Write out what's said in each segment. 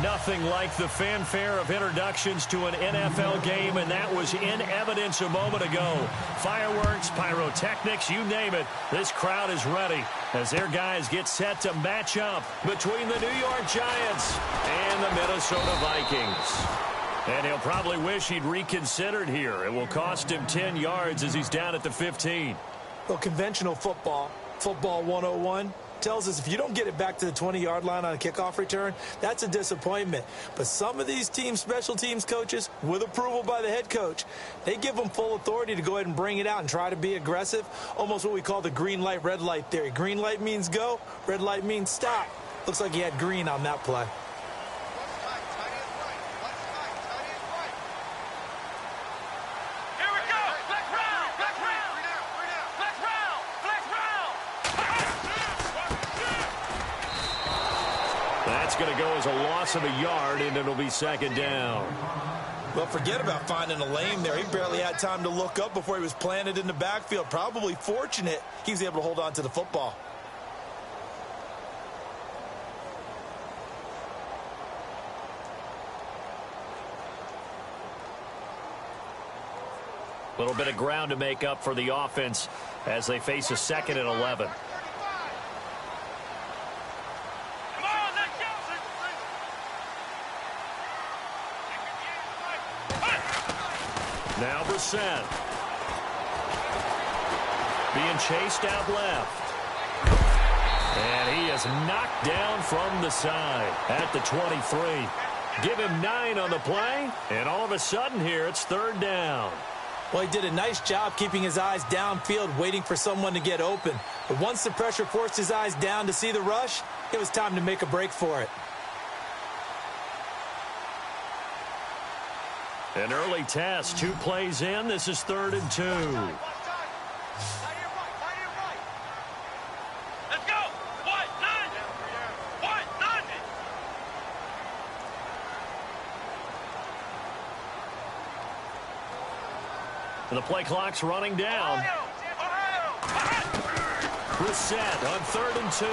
Nothing like the fanfare of introductions to an NFL game, and that was in evidence a moment ago. Fireworks, pyrotechnics, you name it. This crowd is ready as their guys get set to match up between the New York Giants and the Minnesota Vikings. And he'll probably wish he'd reconsidered here. It will cost him 10 yards as he's down at the 15. Well, conventional football 101, tells us if you don't get it back to the 20-yard line on a kickoff return, that's a disappointment. But some of these teams, special teams coaches, with approval by the head coach, they give them full authority to go ahead and bring it out and try to be aggressive, almost what we call the green light, red light theory. Green light means go, red light means stop. Looks like he had green on that play. Going to go as a loss of a yard, and it'll be second down. Well, forget about finding a lane there. He barely had time to look up before he was planted in the backfield. Probably fortunate he was able to hold on to the football. A little bit of ground to make up for the offense as they face a 2nd and 11. Now Brissett. Being chased out left. And he is knocked down from the side at the 23. Give him 9 on the play, and all of a sudden here it's 3rd down. Well, he did a nice job keeping his eyes downfield, waiting for someone to get open. But once the pressure forced his eyes down to see the rush, it was time to make a break for it. An early test, 2 plays in. This is 3rd and 2. Let's go! White, 9! And the play clock's running down. Brissett on 3rd and 2.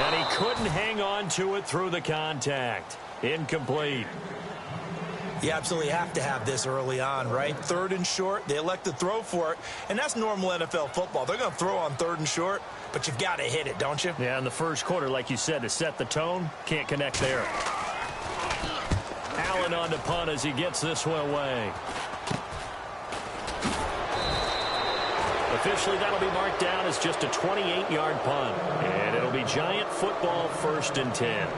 And he couldn't hang on to it through the contact. Incomplete. You absolutely have to have this early on, right? 3rd and short, they elect to throw for it, and that's normal NFL football. They're going to throw on 3rd and short, but you've got to hit it, don't you? Yeah, in the first quarter, like you said, to set the tone, can't connect there. Allen on to punt as he gets this one away. Officially, that'll be marked down as just a 28-yard punt, and it'll be Giant football 1st and 10.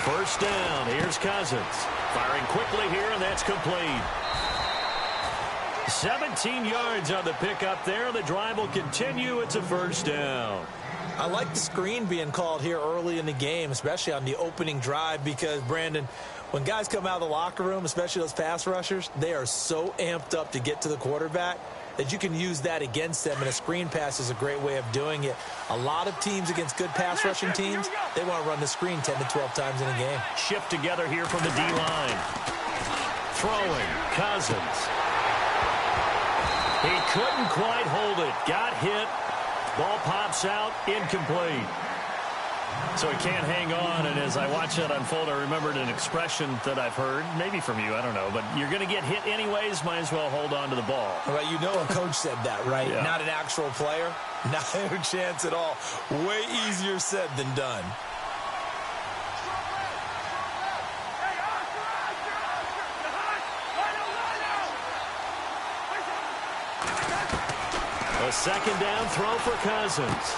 First down. Here's Cousins. Firing quickly here, and that's complete. 17 yards on the pickup there. The drive will continue. It's a 1st down. I like the screen being called here early in the game, especially on the opening drive, because, Brandon, when guys come out of the locker room, especially those pass rushers, they are so amped up to get to the quarterback that you can use that against them, and a screen pass is a great way of doing it. A lot of teams against good pass rushing teams, they want to run the screen 10 to 12 times in a game. Shift together here from the D-line. Throwing, Cousins. He couldn't quite hold it. Got hit. Ball pops out, incomplete. So he can't hang on, and as I watch that unfold, I remembered an expression that I've heard, maybe from you, I don't know, but you're going to get hit anyways, might as well hold on to the ball. Right, you know a coach said that, right? Yeah. Not an actual player. Not a chance at all. Way easier said than done. A 2nd down throw for Cousins.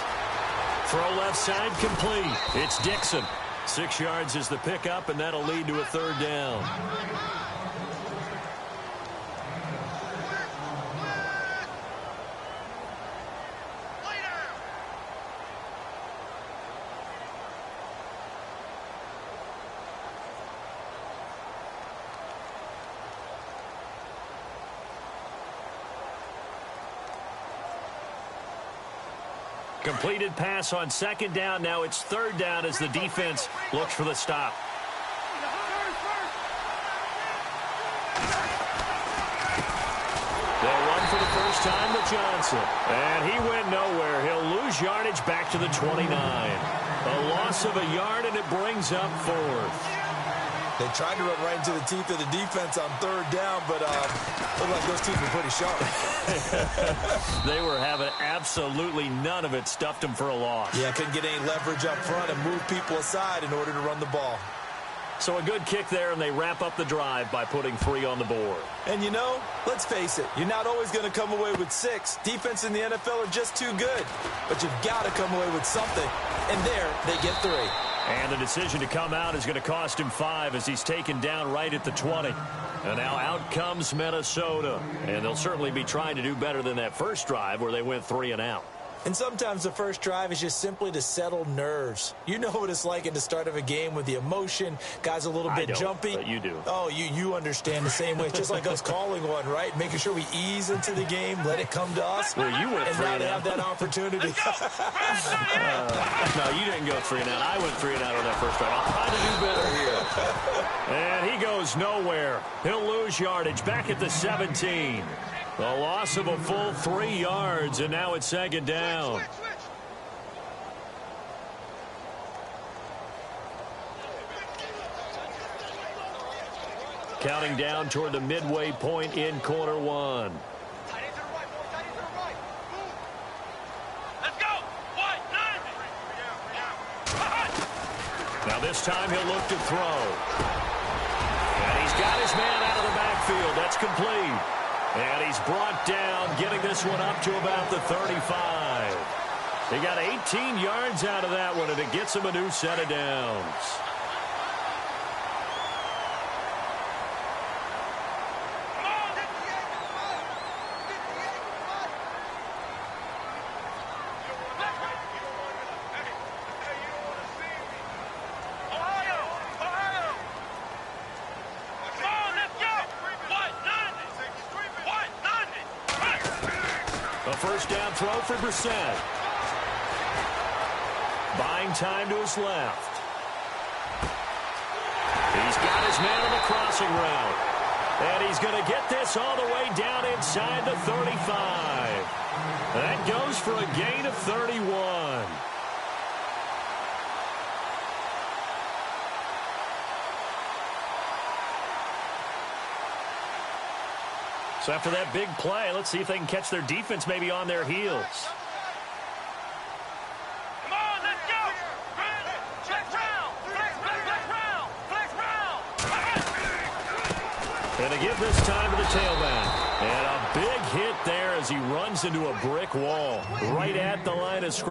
Throw left side complete. It's Dixon. 6 yards is the pickup, and that'll lead to a 3rd down. Completed pass on second down. Now it's third down as the defense looks for the stop. They'll run for the first time to Johnson. And he went nowhere. He'll lose yardage back to the 29. A loss of a yard, and it brings up fourth. They tried to run right into the teeth of the defense on third down, but looked like those teeth were pretty sharp. They were having absolutely none of it. Stuffed them for a loss. Yeah, couldn't get any leverage up front and move people aside in order to run the ball. So a good kick there, and they wrap up the drive by putting 3 on the board. And you know, let's face it, you're not always going to come away with 6. Defense in the NFL are just too good. But you've got to come away with something. And there, they get 3. And the decision to come out is going to cost him 5 as he's taken down right at the 20. And now out comes Minnesota. And they'll certainly be trying to do better than that first drive where they went 3 and out. And sometimes the first drive is just simply to settle nerves. You know what it's like at the start of a game with the emotion. Guys a little bit jumpy. But you do. Oh, you understand the same way. It's just like us calling one, right? Making sure we ease into the game, let it come to us. Well, you went 3 and and now out. to have that opportunity. No, you didn't go 3 and out. I went 3 and out on that first drive. I'll try to do better here. And he goes nowhere. He'll lose yardage back at the 17. The loss of a full 3 yards, and now it's second down. Counting down toward the midway point in quarter 1. Let's go. What? 9. Now this time he'll look to throw. And he's got his man out of the backfield. That's complete. And he's brought down, getting this one up to about the 35. He got 18 yards out of that one, and it gets him a new set of downs. First down throw for Brissett. Buying time to his left. He's got his man on the crossing route. And he's going to get this all the way down inside the 35. That goes for a gain of 31. So after that big play, let's see if they can catch their defense maybe on their heels. Come on, let's go. Flex round. Flex round. And they give this time to the tailback. And a big hit there as he runs into a brick wall right at the line of scrimmage.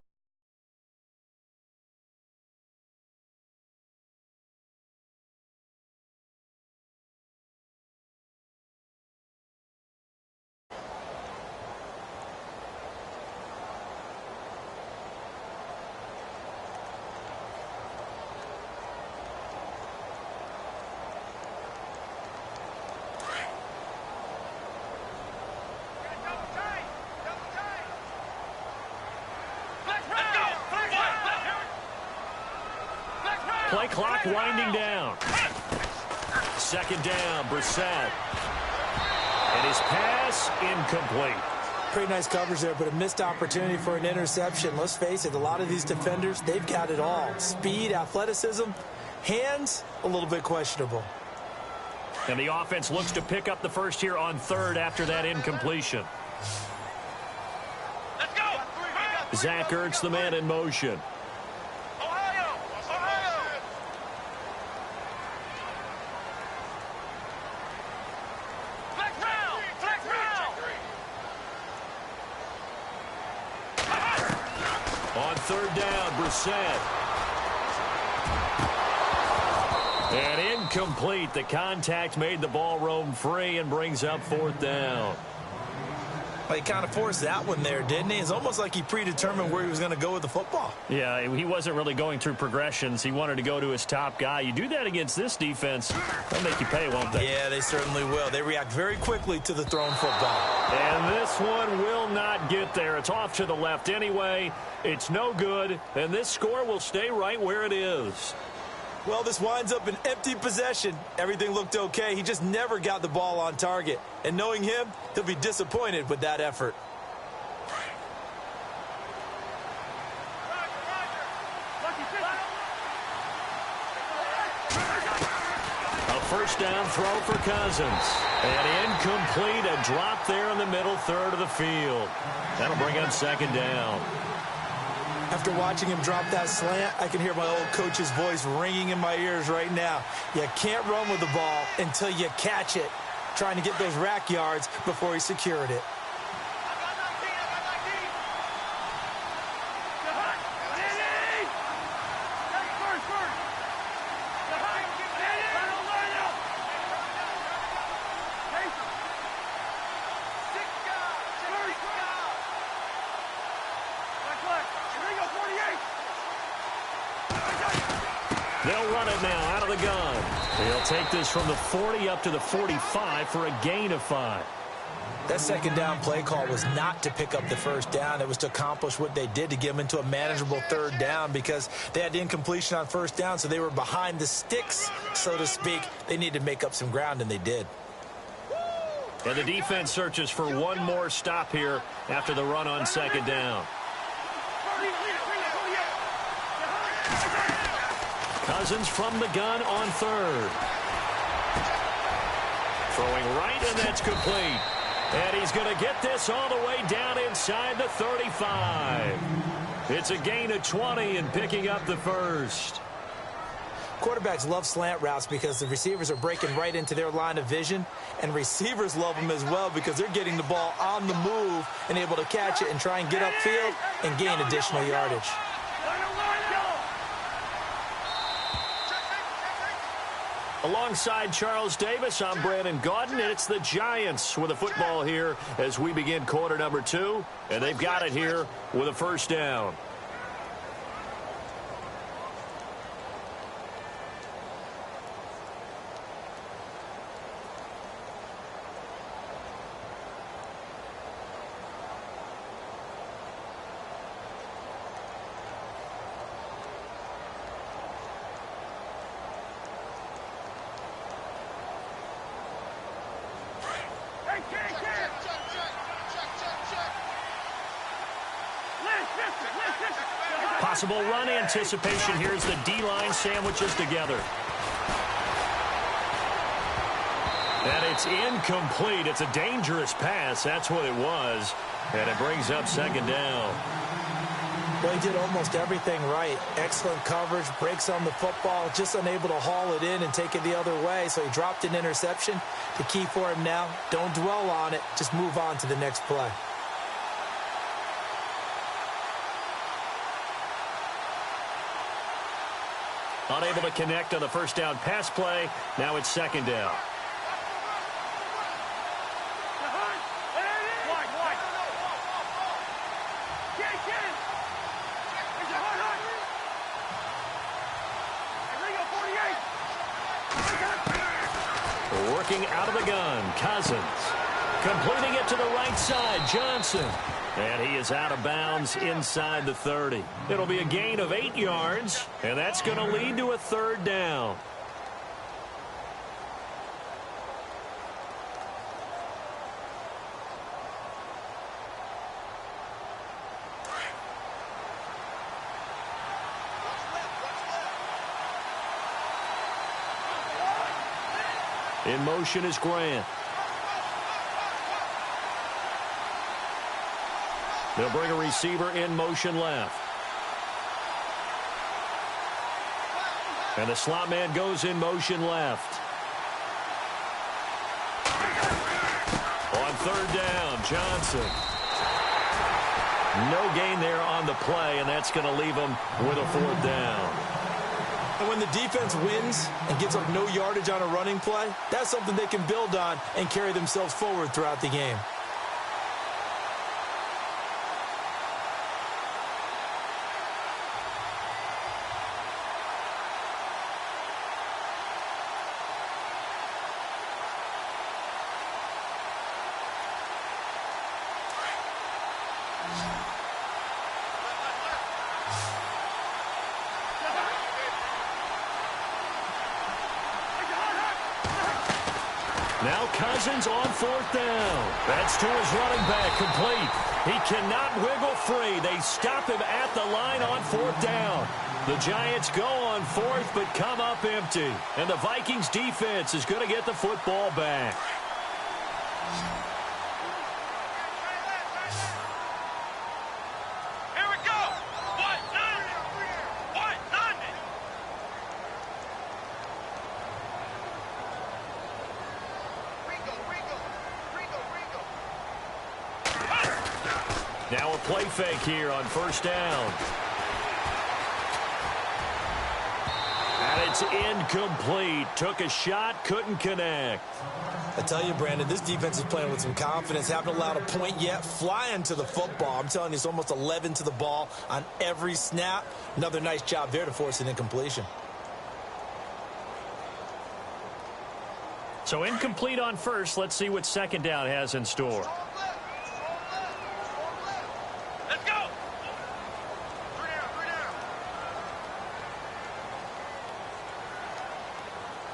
Play clock winding down. Second down, Brissett. And his pass incomplete. Pretty nice coverage there, but a missed opportunity for an interception. Let's face it, a lot of these defenders, they've got it all. Speed, athleticism, hands, a little bit questionable. And the offense looks to pick up the first here on third after that incompletion. Let's go. Zach Ertz, the man in motion. On third down, Brissett. And incomplete. The contact made the ball roam free and brings up fourth down. Well, he kind of forced that one there, didn't he? It's almost like he predetermined where he was going to go with the football. Yeah, he wasn't really going through progressions. He wanted to go to his top guy. You do that against this defense, they'll make you pay, won't they? Yeah, they certainly will. They react very quickly to the thrown football. And this one will not get there. It's off to the left anyway. It's no good, and this score will stay right where it is. Well, this winds up an empty possession. Everything looked okay. He just never got the ball on target. And knowing him, he'll be disappointed with that effort. A first down throw for Cousins. And incomplete, a drop there in the middle third of the field. That'll bring up second down. After watching him drop that slant, I can hear my old coach's voice ringing in my ears right now. You can't run with the ball until you catch it. Trying to get those rack yards before he secured it. They'll run it now out of the gun. He'll take this from the 40 up to the 45 for a gain of 5. That second down play call was not to pick up the first down. It was to accomplish what they did to get them into a manageable third down because they had incompletion on first down, so they were behind the sticks, so to speak. They needed to make up some ground, and they did. And the defense searches for one more stop here after the run on second down. Cousins from the gun on third. Throwing right, and that's complete. And he's going to get this all the way down inside the 35. It's a gain of 20 and picking up the first. Quarterbacks love slant routes because the receivers are breaking right into their line of vision, and receivers love them as well because they're getting the ball on the move and able to catch it and try and get upfield and gain additional yardage. Alongside Charles Davis, I'm Brandon Gaudin, and it's the Giants with a football here as we begin quarter number 2, and they've got it here with a first down. Possible run anticipation. Here's the D-line sandwiches together. And it's incomplete. It's a dangerous pass. That's what it was. And it brings up second down. Well, he did almost everything right. Excellent coverage, breaks on the football, just unable to haul it in and take it the other way. So he dropped an interception. The key for him now, don't dwell on it. Just move on to the next play. Unable to connect on the first down pass play. Now it's second down. Working out of the gun, Cousins. Completing it to the right side, Johnson. And he is out of bounds inside the 30. It'll be a gain of 8 yards, and that's going to lead to a third down. In motion is Grant. They'll bring a receiver in motion left. And the slot man goes in motion left. On third down, Johnson. No gain there on the play, and that's going to leave him with a fourth down. And when the defense wins and gives up no yardage on a running play, that's something they can build on and carry themselves forward throughout the game. Now Cousins on 4th down. That's to his running back, complete. He cannot wiggle free. They stop him at the line on 4th down. The Giants go on 4th, but come up empty. And the Vikings defense is going to get the football back. Here we go. White, none. White, none. Now a play fake here on 1st down. And it's incomplete. Took a shot, couldn't connect. I tell you, Brandon, this defense is playing with some confidence. Haven't allowed a point yet. Flying to the football. I'm telling you, it's almost 11 to the ball on every snap. Another nice job there to force an incompletion. So incomplete on 1st. Let's see what 2nd down has in store. Let's go.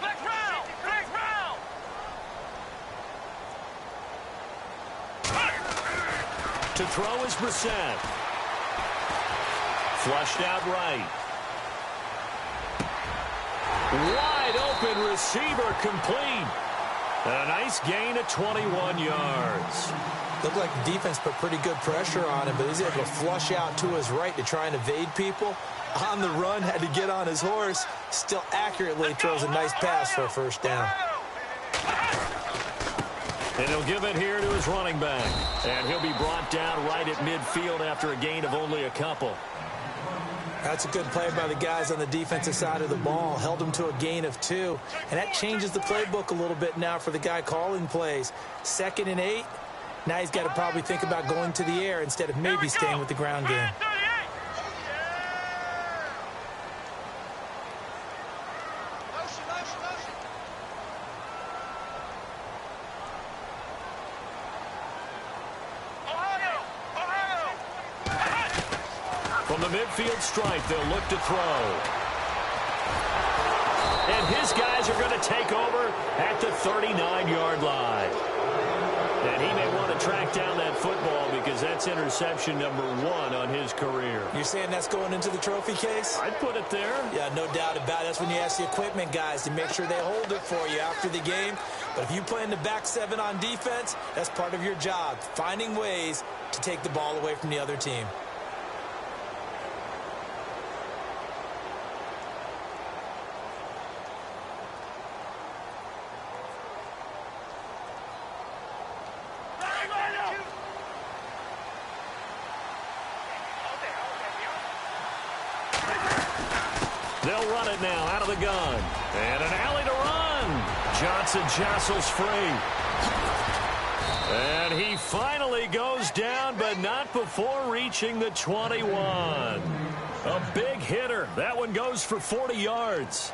Flex round. Flex round. To throw is Brissett. Flushed out right. Wide open receiver, complete. And a nice gain of 21 yards. Looked like the defense put pretty good pressure on him, but he's able to flush out to his right to try and evade people. On the run, had to get on his horse. Still accurately throws a nice pass for a 1st down. And he'll give it here to his running back. And he'll be brought down right at midfield after a gain of only a couple. That's a good play by the guys on the defensive side of the ball. Held him to a gain of 2. And that changes the playbook a little bit now for the guy calling plays. 2nd and 8. Now he's got to probably think about going to the air instead of maybe staying with the ground game. From the midfield stripe, they'll look to throw. And his guys are going to take over at the 39-yard line. And he may want to track down that football because that's interception number 1 on his career. You're saying that's going into the trophy case? I'd put it there. Yeah, no doubt about it. That's when you ask the equipment guys to make sure they hold it for you after the game. But if you play in the back 7 on defense, that's part of your job, finding ways to take the ball away from the other team. They'll run it now out of the gun. And an alley to run. Johnson jostles free. And he finally goes down, but not before reaching the 21. A big hitter. That one goes for 40 yards.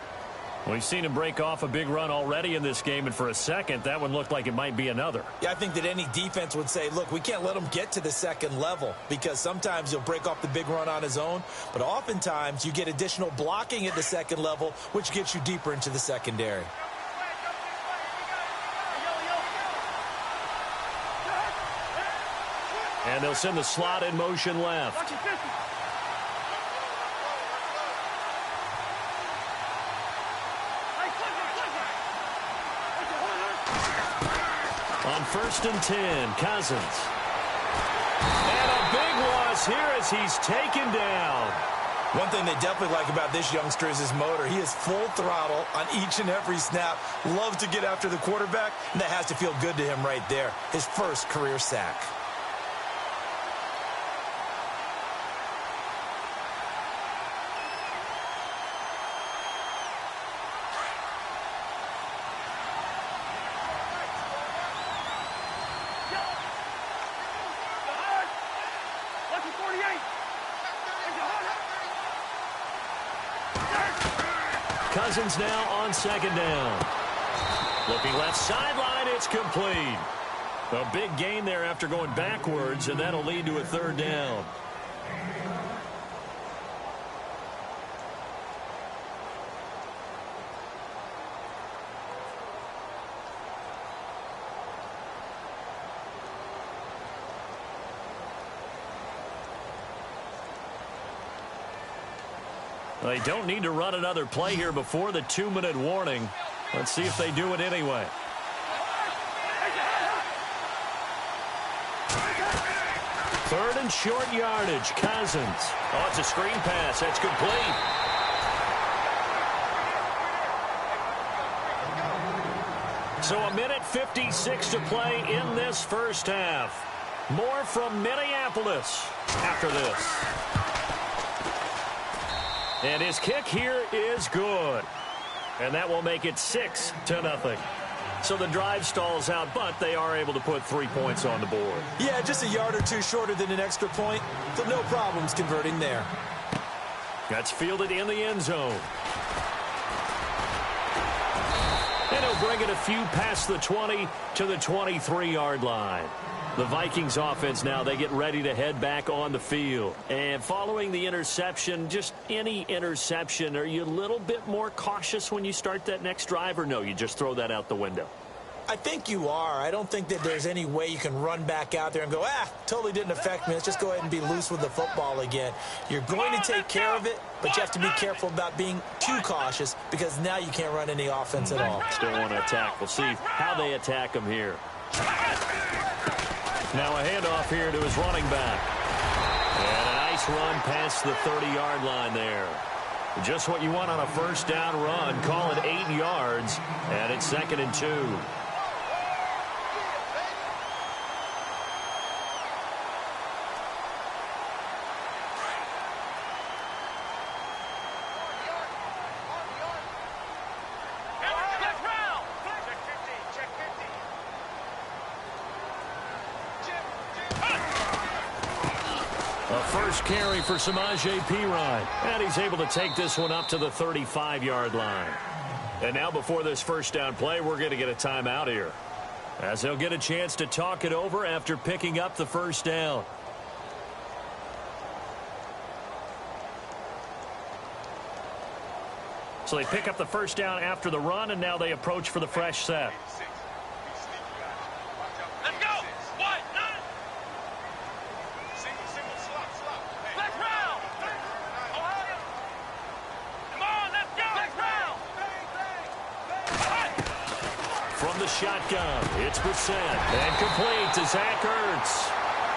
We've seen him break off a big run already in this game, and for a second, that one looked like it might be another. Yeah, I think that any defense would say, look, we can't let him get to the 2nd level because sometimes he'll break off the big run on his own, but oftentimes you get additional blocking at the 2nd level, which gets you deeper into the secondary. And they'll send the slot in motion left. On 1st and 10, Cousins. And a big loss here as he's taken down. One thing they definitely like about this youngster is his motor. He is full throttle on each and every snap. Loves to get after the quarterback, and that has to feel good to him right there. His first career sack. Cousins now on 2nd down. Looking left sideline, it's complete. A big gain there after going backwards, and that'll lead to a 3rd down. They don't need to run another play here before the 2-minute warning. Let's see if they do it anyway. Third and short yardage. Cousins. Oh, it's a screen pass. That's complete. So a minute 56 to play in this first half. More from Minneapolis after this. And his kick here is good. And that will make it 6-0. So the drive stalls out, but they are able to put 3 points on the board. Yeah, just a yard or two shorter than an extra point. So no problems converting there. That's fielded in the end zone. And he'll bring it a few past the 20 to the 23-yard line. The Vikings offense now, they get ready to head back on the field. And following the interception, just any interception, are you a little bit more cautious when you start that next drive, or no, you just throw that out the window? I think you are. I don't think that there's any way you can run back out there and go, totally didn't affect me. Let's just go ahead and be loose with the football again. You're going to take care of it, but you have to be careful about being too cautious because now you can't run any offense at all. Still want to attack. We'll see how they attack him here. Now a handoff here to his running back. And a nice run past the 30-yard line there. Just what you want on a first down run. Call it 8 yards, and it's 2nd and 2. First carry for Samaje Perine. And he's able to take this one up to the 35-yard line. And now before this first down play, we're going to get a timeout here, as they'll get a chance to talk it over after picking up the first down. So they pick up the first down after the run, and now they approach for the fresh set. Shotgun. It's Brissett. And complete to Zach Ertz.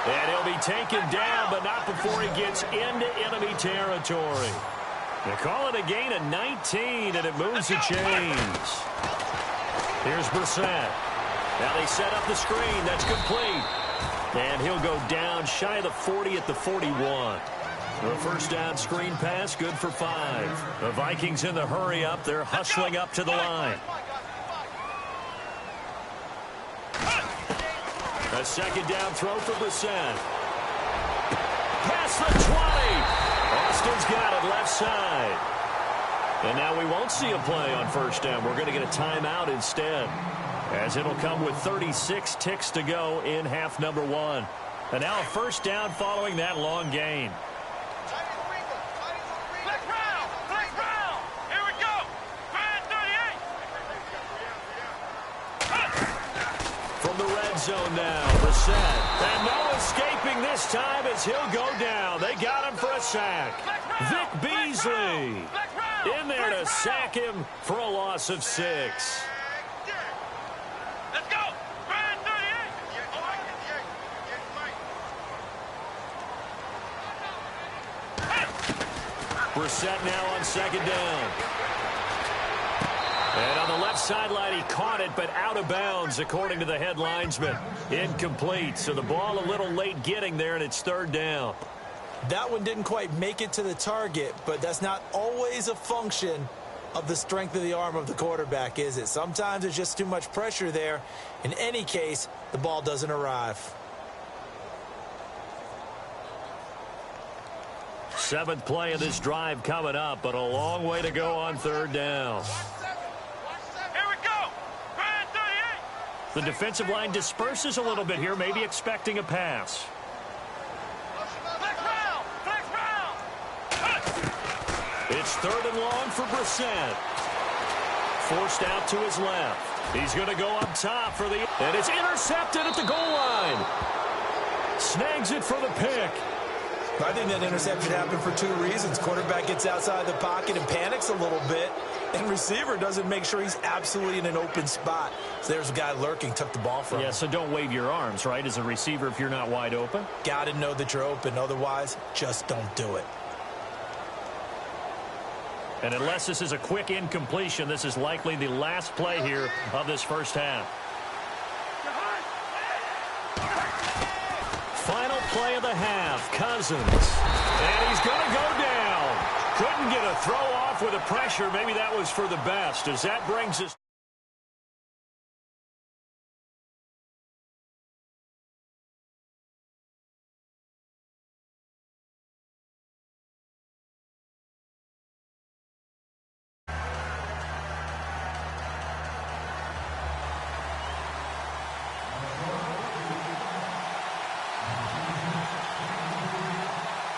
And he'll be taken down, but not before he gets into enemy territory. They call it a gain of 19, and it moves the chains. Here's Brissett. Now they set up the screen. That's complete. And he'll go down shy of the 40 at the 41. The first down screen pass, good for 5. The Vikings in the hurry up. They're hustling up to the line. A second down throw for Brissett. Past the 20. Austin's got it left side. And now we won't see a play on first down. We're going to get a timeout instead, as it'll come with 36 ticks to go in half number 1. And now a first down following that long gain. Zone now, Brissett. And no escaping this time as he'll go down. They got him for a sack. Vic Beasley in there to sack him for a loss of 6. Let's go. Brissett now on second down. And on the left sideline, he caught it, but out of bounds, according to the head linesman. Incomplete, so the ball a little late getting there, and it's third down. That one didn't quite make it to the target, but that's not always a function of the strength of the arm of the quarterback, is it? Sometimes there's just too much pressure there. In any case, the ball doesn't arrive. 7th play of this drive coming up, but a long way to go on third down. The defensive line disperses a little bit here, maybe expecting a pass. It's third and long for Brissett. Forced out to his left. He's going to go up top for the... And it's intercepted at the goal line. Snags it for the pick. I think that interception happened for two reasons. Quarterback gets outside the pocket and panics a little bit, and receiver doesn't make sure he's absolutely in an open spot. So there's a guy lurking, took the ball from him. Yeah, so don't wave your arms, right, as a receiver if you're not wide open. Got to know that you're open. Otherwise, just don't do it. And unless this is a quick incompletion, this is likely the last play here of this first half. Final play of the half, Cousins. And he's going to go down. Couldn't get a throw off with the pressure. Maybe that was for the best, as that brings us.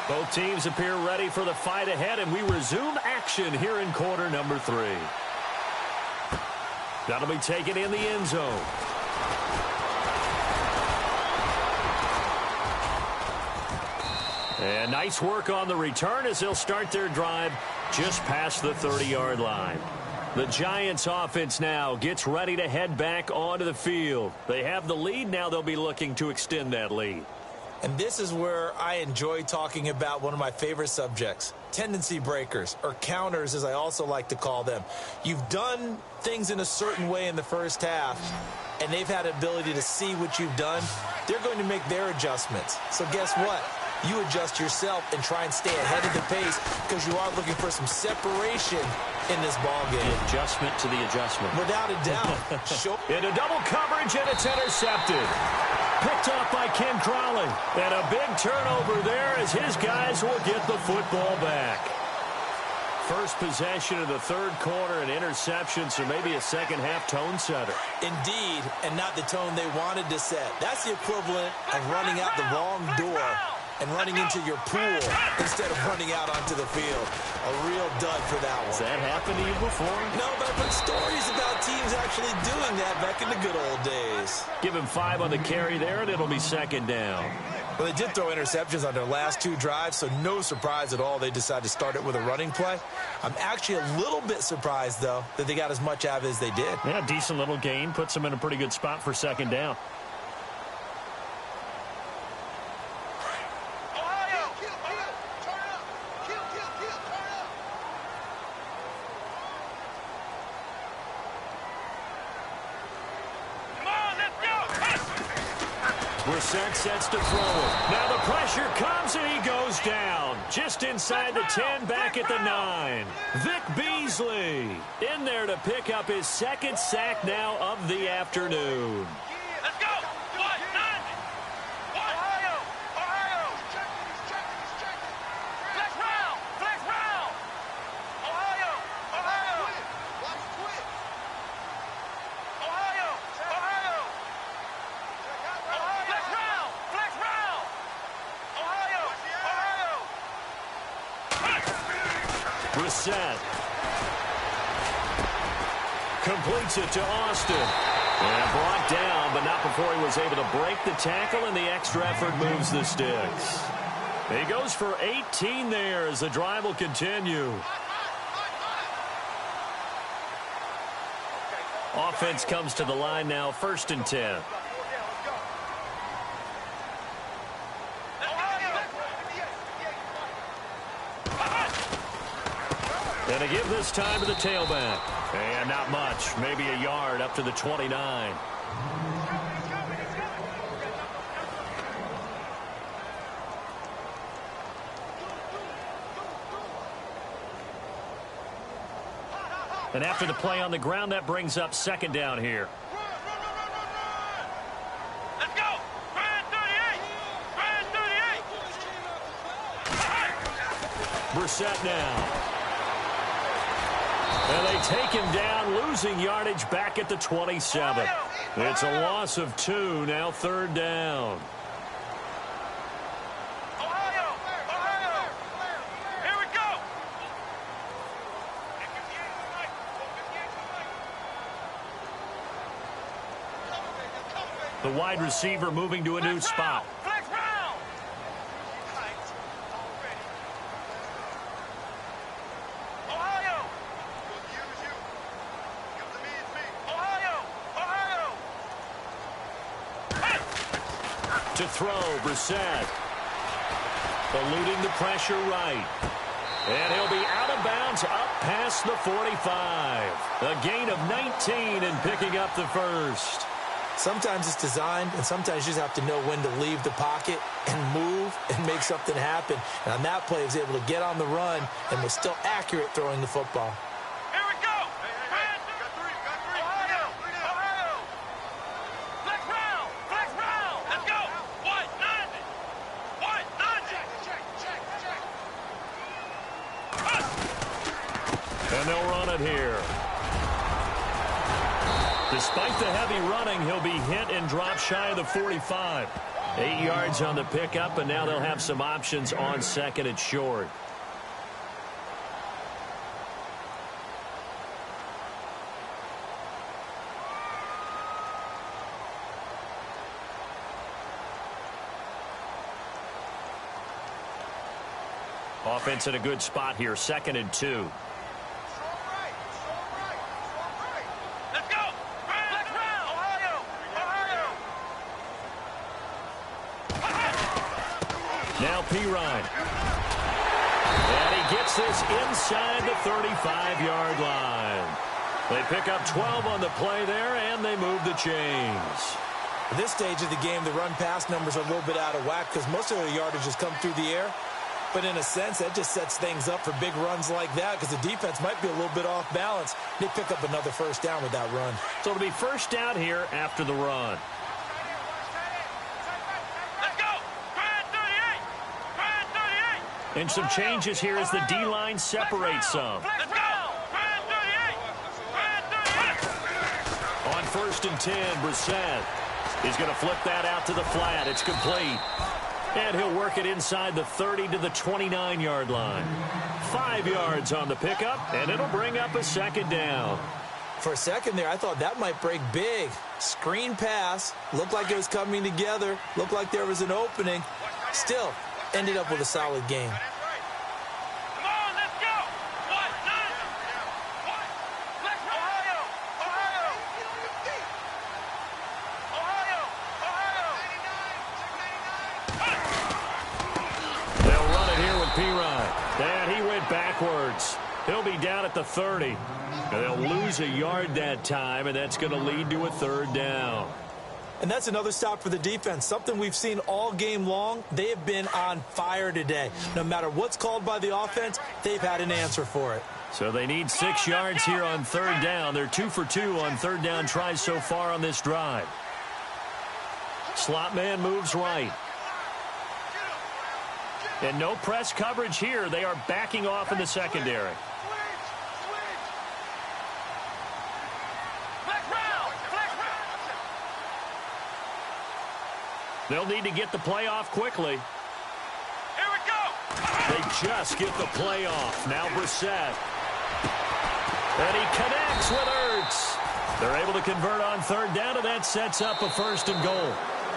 Both teams appear ready for the fight ahead, and we resume action here in quarter number 3. That'll be taken in the end zone. And nice work on the return as they'll start their drive just past the 30-yard line. The Giants offense now gets ready to head back onto the field. They have the lead. Now they'll be looking to extend that lead. And this is where I enjoy talking about one of my favorite subjects, tendency breakers, or counters as I also like to call them. You've done things in a certain way in the first half, and they've had ability to see what you've done. They're going to make their adjustments. So guess what? You adjust yourself and try and stay ahead of the pace because you are looking for some separation in this ball game. The adjustment to the adjustment. Without a doubt. Into double coverage, and it's intercepted. Picked off by Ken Crawley. And a big turnover there as his guys will get the football back. First possession of the third quarter, an interception, so maybe a second-half tone setter. Indeed, and not the tone they wanted to set. That's the equivalent of running out the wrong door and running into your pool instead of running out onto the field. A real dud for that one. Has that happened to you before? No, but I've heard stories about teams actually doing that back in the good old days. Give him 5 on the carry there, and it'll be second down. Well, they did throw interceptions on their last 2 drives, so no surprise at all they decided to start it with a running play. I'm actually a little bit surprised, though, that they got as much out of it as they did. Yeah, decent little gain. Puts them in a pretty good spot for second down. Brissett sets to throw. Now the pressure comes and he goes down. Just inside the 10, back at the 9. Vic Beasley in there to pick up his second sack now of the afternoon. Let's go. What? None. Ohio. Ohio. Flex round. Flex round. Ohio. Ohio. Watch twit. Ohio. Ohio. Flex round. Flex round. Ohio. Ohio. Brissett completes it to Austin. And brought down, but not before he was able to break the tackle, and the extra effort moves the sticks. He goes for 18 there as the drive will continue. Offense comes to the line now, 1st and 10. And a give this time to the tailback. And not much, maybe a yard up to the 29. And after the play on the ground, that brings up second down here. Let's go. Brand 38. Brand 38. Brissett now. And they take him down, losing yardage back at the 27. It's a loss of 2, now 3rd down. Ohio. Ohio. Here we go. The wide receiver moving to a new spot. Flex round. To throw, Brissett. Eluding the pressure right. And he'll be out of bounds up past the 45. A gain of 19 and picking up the first. Sometimes it's designed, and sometimes you just have to know when to leave the pocket and move and make something happen. And on that play, he was able to get on the run and was still accurate throwing the football. Here we go. Ohio. Flex round. Let's go. White, nine. And they'll run it here. Despite the heavy running, he'll be hit and drop shy of the 45. 8 yards on the pickup, and now they'll have some options on second and short. Offense in a good spot here, 2nd and 2. Let's go. Flex round. Ohio. Now Pirine. And he gets this inside the 35-yard line. They pick up 12 on the play there, and they move the chains. At this stage of the game, the run-pass numbers are a little bit out of whack because most of the yardage has come through the air. But in a sense, that just sets things up for big runs like that because the defense might be a little bit off balance. They pick up another first down with that run. So it'll be first down here after the run. Let's go. Grand 38. And some changes here as the D-line separates some. Let's go. Grand 38. On 1st and 10, Brissett. He's going to flip that out to the flat. It's complete. And he'll work it inside the 30 to the 29-yard line. 5 yards on the pickup, and it'll bring up a second down. For a second there, I thought that might break big. Screen pass. Looked like it was coming together. Looked like there was an opening. Still, ended up with a solid game. Come on, let's go. What? Nine. What? Flex Ohio. They'll run it here with Pirine. And he went backwards. He'll be down at the 30. They'll lose a yard that time, and that's going to lead to a third down. And that's another stop for the defense, something we've seen all game long. They have been on fire today. No matter what's called by the offense, they've had an answer for it. So they need 6 yards here on third down. They're 2 for 2 on third down tries so far on this drive. Slot man moves right. And no press coverage here. They are backing off in the secondary. They'll need to get the play off quickly. Here we go. They just get the play off. Now Brissett. And he connects with Ertz. They're able to convert on third down, and that sets up a 1st and goal.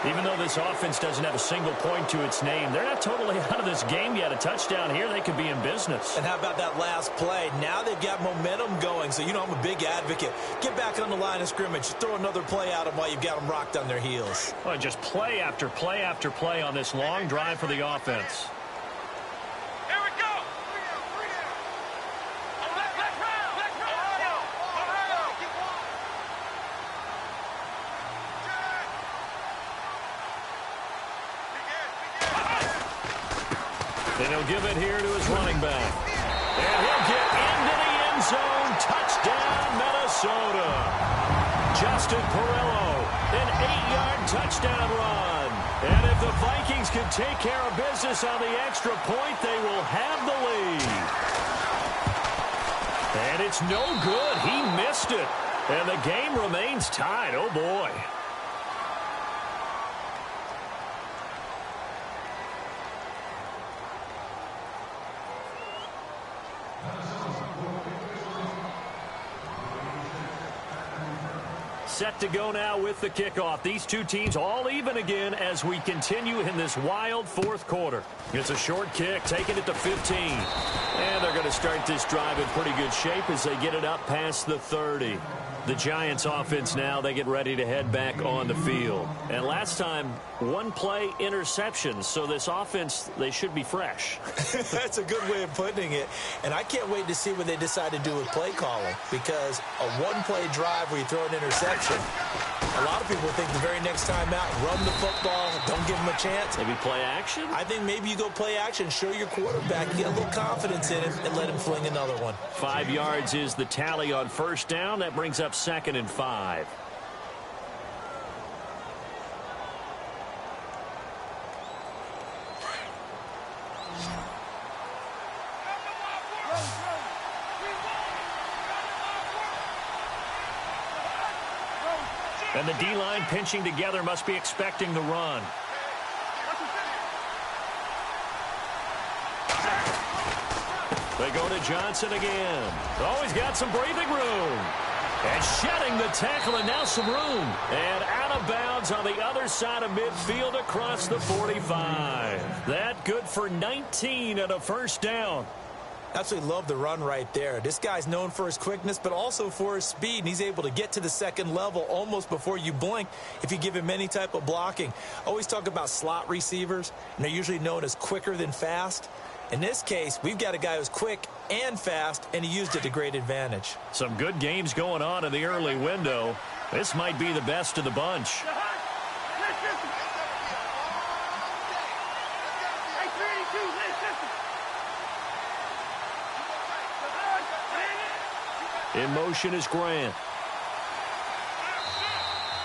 Even though this offense doesn't have a single point to its name, they're not totally out of this game yet. A touchdown here, they could be in business. And how about that last play? Now they've got momentum going, so you know I'm a big advocate. Get back on the line of scrimmage. Throw another play at them while you've got them rocked on their heels. Well, just play after play after play on this long drive for the offense. Here we go. And he'll give it here to his running back. And he'll get into the end zone. Touchdown, Minnesota. Justin Perillo, an 8-yard touchdown run. And if the Vikings can take care of business on the extra point, they will have the lead. And it's no good. He missed it. And the game remains tied. Oh, boy. Set to go now with the kickoff. These two teams all even again as we continue in this wild fourth quarter. It's a short kick, taking it to 15. And they're going to start this drive in pretty good shape as they get it up past the 30. The Giants offense now, they get ready to head back on the field. And last time, one play interception. So this offense, they should be fresh. That's a good way of putting it. And I can't wait to see what they decide to do with play calling, because a one-play drive where you throw an interception, a lot of people think the very next time out, run the football, don't give them a chance. Maybe play action? I think maybe you go play action, show your quarterback, get a little confidence in him, and let him fling another one. 5 yards is the tally on first down. That brings up 2nd and 5. And the D-line pinching together must be expecting the run. They go to Johnson again. Oh, he's got some breathing room. And shedding the tackle, and now some room. And out of bounds on the other side of midfield across the 45. That good for 19 and a first down. Absolutely love the run right there. This guy's known for his quickness, but also for his speed, and he's able to get to the second level almost before you blink if you give him any type of blocking. I always talk about slot receivers, and they're usually known as quicker than fast. In this case, we've got a guy who's quick and fast, and he used it to great advantage. Some good games going on in the early window. This might be the best of the bunch. In motion is Grant.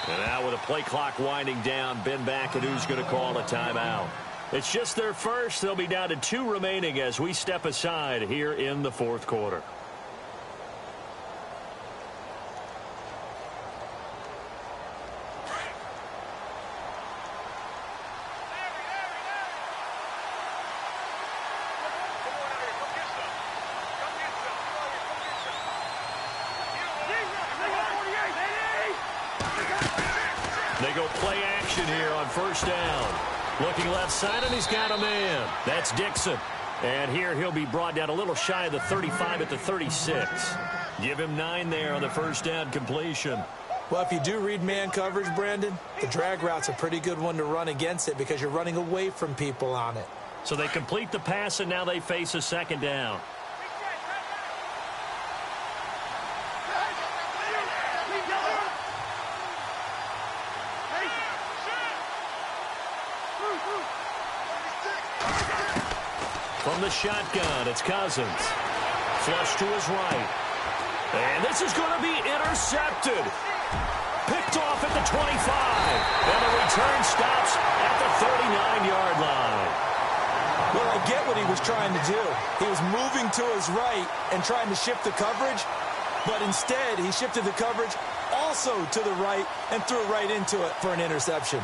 And now with a play clock winding down, Ben McAdoo's going to call a timeout. It's just their first. They'll be down to 2 remaining as we step aside here in the fourth quarter. They go play action here on first down. Looking left side, and he's got a man. That's Dixon. And here he'll be brought down a little shy of the 35 at the 36. Give him 9 there on the first down completion. Well, if you do read man coverage, Brandon, the drag route's a pretty good one to run against it because you're running away from people on it. So they complete the pass, and now they face a second down. From the shotgun, it's Cousins. Flush to his right. And this is going to be intercepted. Picked off at the 25. And the return stops at the 39-yard line. Well, I get what he was trying to do. He was moving to his right and trying to shift the coverage. But instead, he shifted the coverage also to the right and threw right into it for an interception.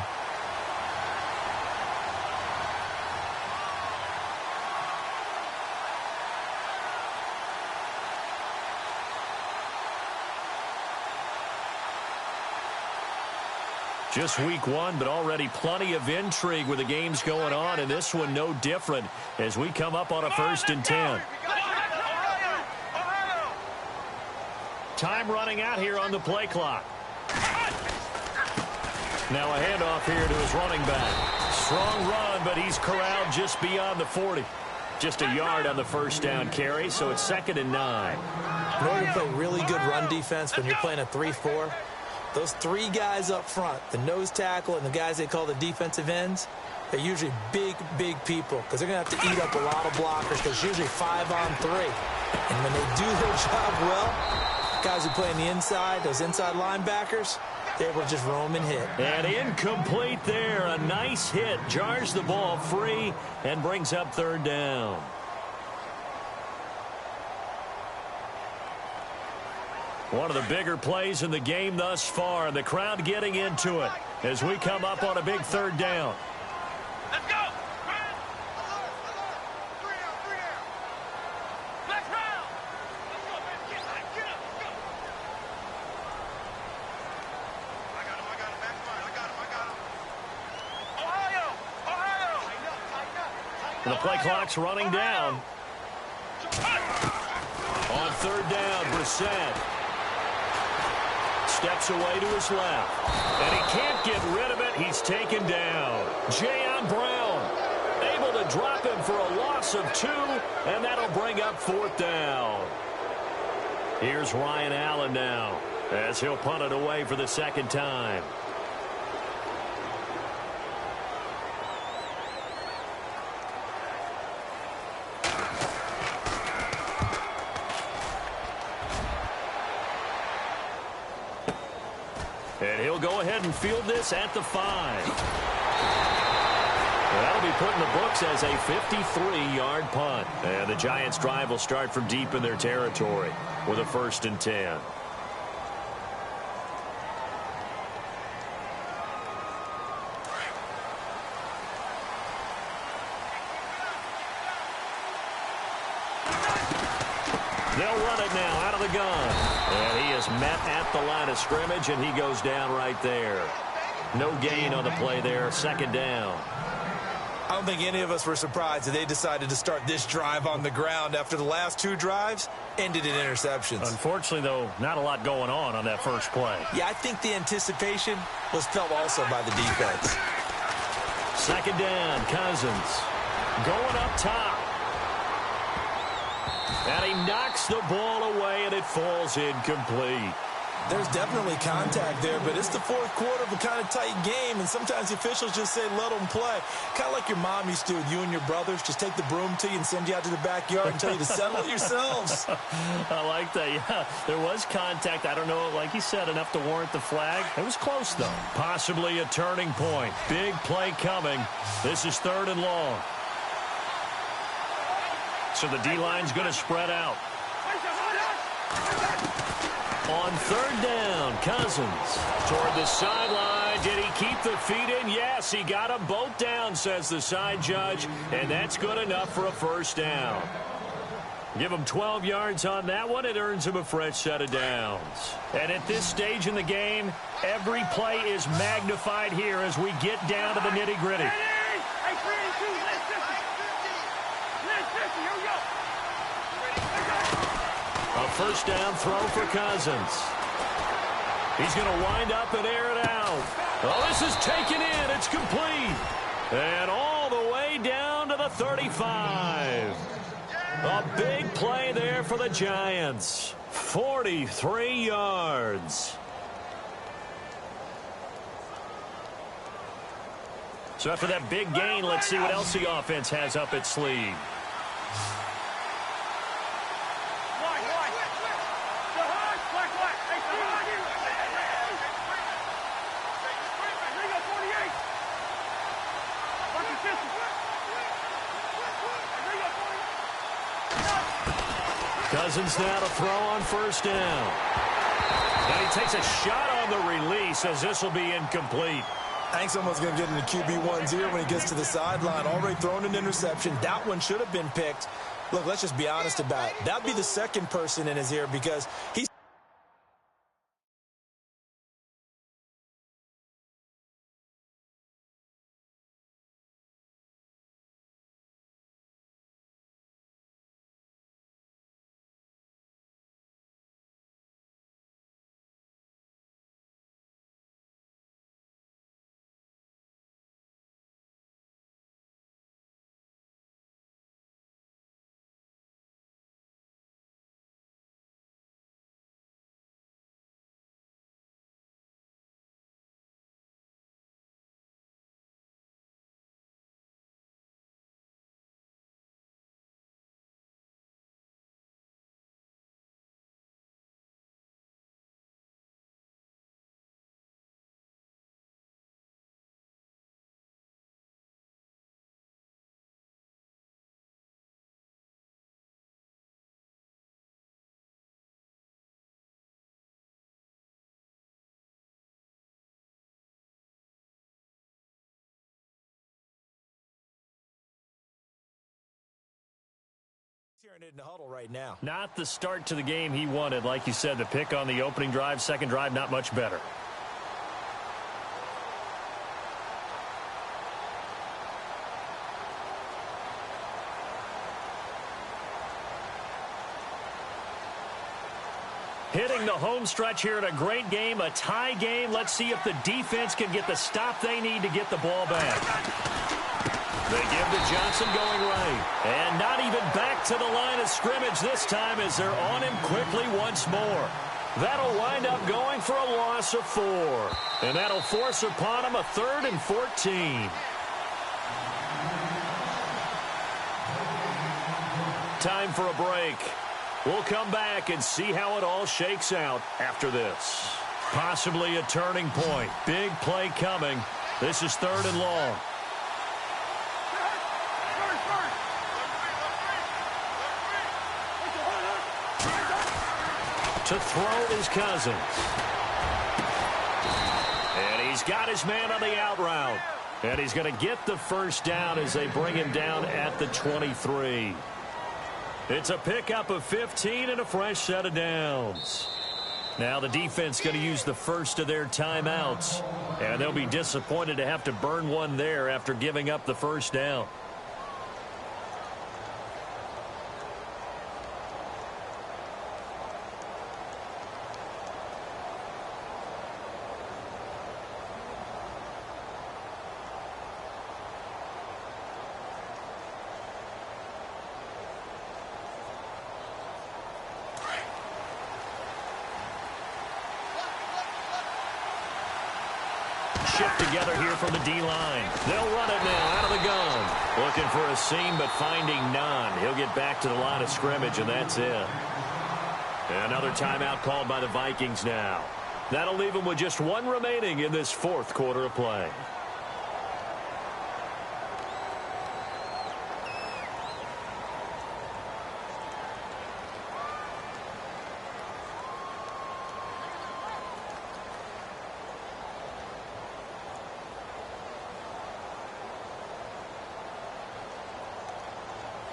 Just week 1, but already plenty of intrigue with the games going on, and this one no different as we come up on a 1st and 10. Time running out here on the play clock. Now a handoff here to his running back. Strong run, but he's corralled just beyond the 40. Just a yard on the first down carry, so it's 2nd and 9. In order to play really good run defense when you're playing a 3-4, those 3 guys up front, the nose tackle and the guys they call the defensive ends, they're usually big, big people because they're going to have to eat up a lot of blockers because it's usually 5-on-3. And when they do their job well, guys who play on the inside, those inside linebackers, they're able to just roam and hit. And incomplete there. A nice hit. Jars the ball free and brings up 3rd down. One of the bigger plays in the game thus far, and the crowd getting into it as we come up on a big 3rd down. Let's go! Let's round! Let's go, man. Get up, let's go! I got him, back line. I got him. Ohio! And the play clock's running down. On 3rd down, Brissett. steps away to his left. And he can't get rid of it. He's taken down. Jayon Brown able to drop him for a loss of 2, and that'll bring up 4th down. Here's Ryan Allen now as he'll punt it away for the 2nd time. And he'll go ahead and field this at the 5. That'll be put in the books as a 53-yard punt. And the Giants' drive will start from deep in their territory with a 1st and 10. They'll run it now out of the gun. And he is met at the line of scrimmage, and he goes down right there. No gain on the play there, 2nd down. I don't think any of us were surprised that they decided to start this drive on the ground after the last 2 drives ended in interceptions. Unfortunately, though, not a lot going on that first play. Yeah, I think the anticipation was felt also by the defense. 2nd down, Cousins going up top. And he knocks the ball away, and it falls incomplete. There's definitely contact there, but it's the 4th quarter of a kind of tight game, and sometimes the officials just say, let them play. Kind of like your mom used to with you and your brothers. Just take the broom to you and send you out to the backyard and tell you to settle it yourselves. I like that, yeah. There was contact. I don't know, like you said, enough to warrant the flag. It was close, though. Possibly a turning point. Big play coming. This is 3rd and long. So the D-line's going to spread out. On 3rd down, Cousins toward the sideline. Did he keep the feet in? Yes, he got them both down, says the side judge, and that's good enough for a 1st down. Give him 12 yards on that one. It earns him a fresh set of downs. And at this stage in the game, every play is magnified here as we get down to the nitty-gritty. A 1st down throw for Cousins. He's going to wind up and air it out. Oh, this is taken in. It's complete. And all the way down to the 35. A big play there for the Giants. 43 yards. So after that big gain, let's see what else the offense has up its sleeve. Cousins now to throw on 1st down. And he takes a shot on the release as this will be incomplete. I think someone's going to get into QB1's ear when he gets to the sideline. Already thrown an interception. That one should have been picked. Look, let's just be honest about it. That would be the 2nd person in his ear because he's hearing it in the huddle right now. Not the start to the game he wanted. Like you said, the pick on the opening drive, 2nd drive, not much better. Hitting the home stretch here in a great game, a tie game. Let's see if the defense can get the stop they need to get the ball back. They give to Johnson going right. And not even back to the line of scrimmage this time as they're on him quickly once more. That'll wind up going for a loss of 4. And that'll force upon him a 3rd and 14. Time for a break. We'll come back and see how it all shakes out after this. Possibly a turning point. Big play coming. This is 3rd and long. To throw is Cousins. And he's got his man on the out route. And he's going to get the first down as they bring him down at the 23. It's a pickup of 15 and a fresh set of downs. Now the defense going to use the first of their timeouts. And they'll be disappointed to have to burn one there after giving up the first down. Shift together here from the D-line. They'll run it now out of the gun. Looking for a seam, but finding none. He'll get back to the line of scrimmage, and that's it. Another timeout called by the Vikings now. That'll leave them with just one remaining in this 4th quarter of play.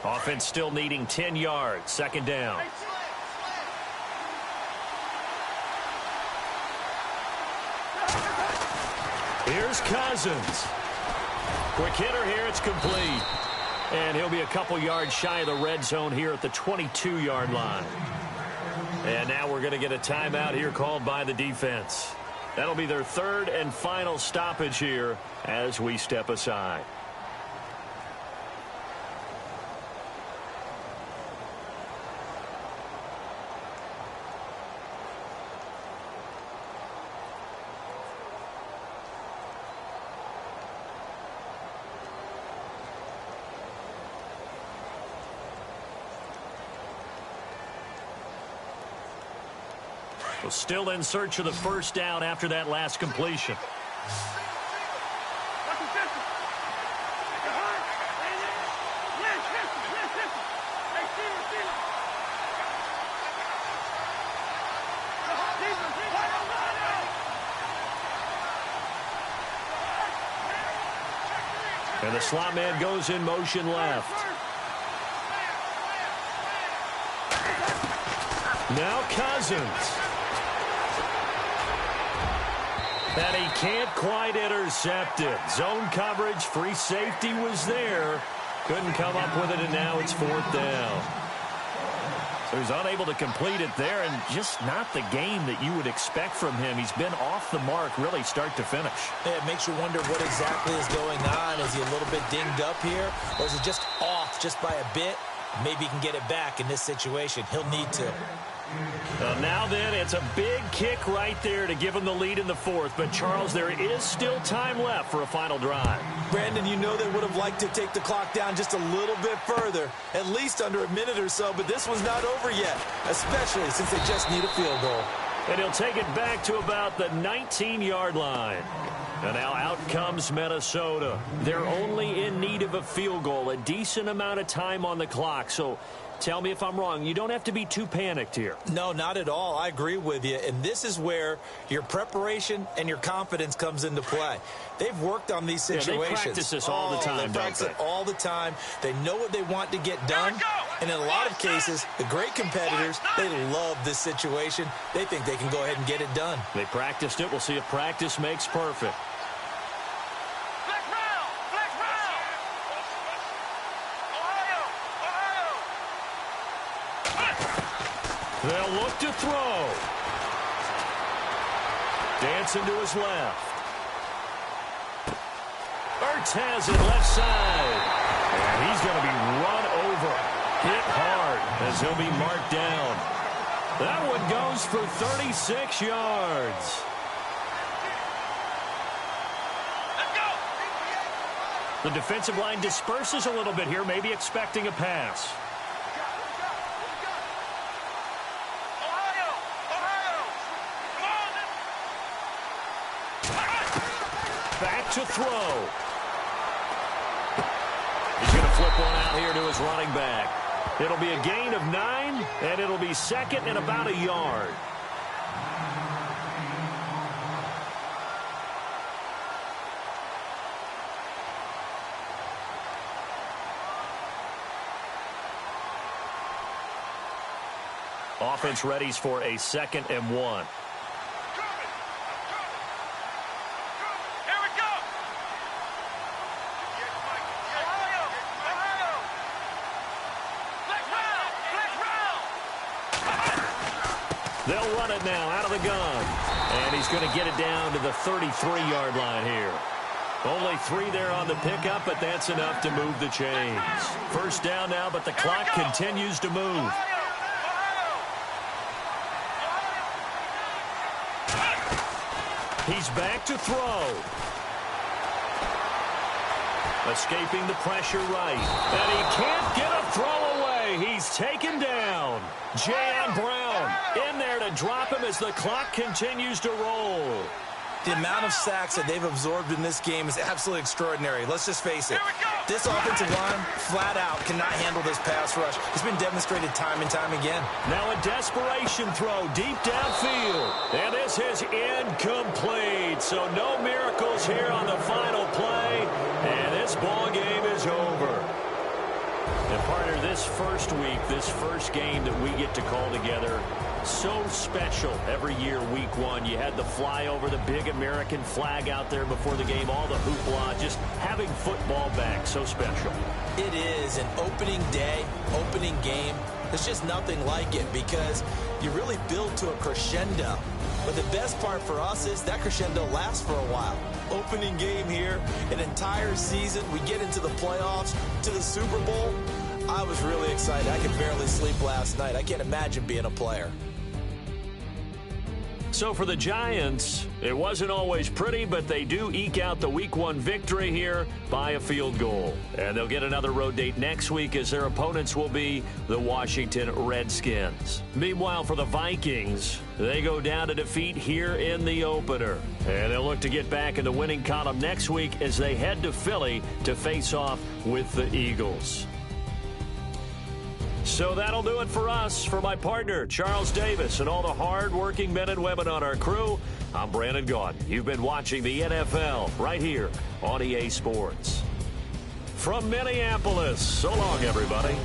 Offense still needing 10 yards. 2nd down. Here's Cousins. Quick hitter here. It's complete. And he'll be a couple yards shy of the red zone here at the 22-yard line. And now we're going to get a timeout here called by the defense. That'll be their 3rd and final stoppage here as we step aside. Still in search of the first down after that last completion. And the slot man goes in motion left. Now Cousins. And he can't quite intercept it. Zone coverage, free safety was there. Couldn't come up with it, and now it's 4th down. So he's unable to complete it there, and just not the game that you would expect from him. He's been off the mark, really, start to finish. Yeah, it makes you wonder what exactly is going on. Is he a little bit dinged up here, or is it just off just by a bit? Maybe he can get it back in this situation. He'll need to. Now then, it's a big kick right there to give him the lead in the 4th. But, Charles, there is still time left for a final drive. Brandon, you know they would have liked to take the clock down just a little bit further, at least under a minute or so. But this one's not over yet, especially since they just need a field goal. And he'll take it back to about the 19-yard line. And now out comes Minnesota. They're only in need of a field goal, a decent amount of time on the clock. So tell me if I'm wrong. You don't have to be too panicked here. No, not at all. I agree with you. And this is where your preparation and your confidence comes into play. They've worked on these situations. Yeah, they practice this all the time, They practice it all the time. They know what they want to get done. And in a lot of cases, the great competitors, they love this situation. They think they can go ahead and get it done. They practiced it. We'll see if practice makes perfect. They'll look to throw. Dancing to his left. Ertz has it left side. And he's going to be run over. Hit hard as he'll be marked down. That one goes for 36 yards. The defensive line disperses a little bit here, maybe expecting a pass. Back to throw. He's going to flip one out here to his running back. It'll be a gain of 9, and it'll be second and about a yard. Offense readies for a 2nd and 1. They'll run it now out of the gun. And he's going to get it down to the 33-yard line here. Only 3 there on the pickup, but that's enough to move the chains. First down now, but the clock continues to move. He's back to throw. Escaping the pressure right. And he can't get a throw away. He's taken down. J.M. Brown in there to drop him as the clock continues to roll. The amount of sacks that they've absorbed in this game is absolutely extraordinary. Let's just face it. This offensive line, flat out, cannot handle this pass rush. It's been demonstrated time and time again. Now a desperation throw deep downfield. And this is incomplete. So no miracles here on the final play. And this ball game is over. And partner, this first week, this first game that we get to call together, so special every year, week 1. You had the flyover, the big American flag out there before the game, all the hoopla, just having football back, so special. It is an opening day, opening game. There's just nothing like it because you really build to a crescendo. But the best part for us is that crescendo lasts for a while. Opening game here, an entire season. We get into the playoffs, to the Super Bowl. I was really excited. I could barely sleep last night. I can't imagine being a player. So for the Giants, it wasn't always pretty, but they do eke out the Week 1 victory here by a field goal. And they'll get another road date next week as their opponents will be the Washington Redskins. Meanwhile, for the Vikings, they go down to defeat here in the opener. And they'll look to get back in the winning column next week as they head to Philly to face off with the Eagles. So that'll do it for us. For my partner, Charles Davis, and all the hard-working men and women on our crew, I'm Brandon Gaudin. You've been watching the NFL right here on EA Sports. From Minneapolis, so long, everybody.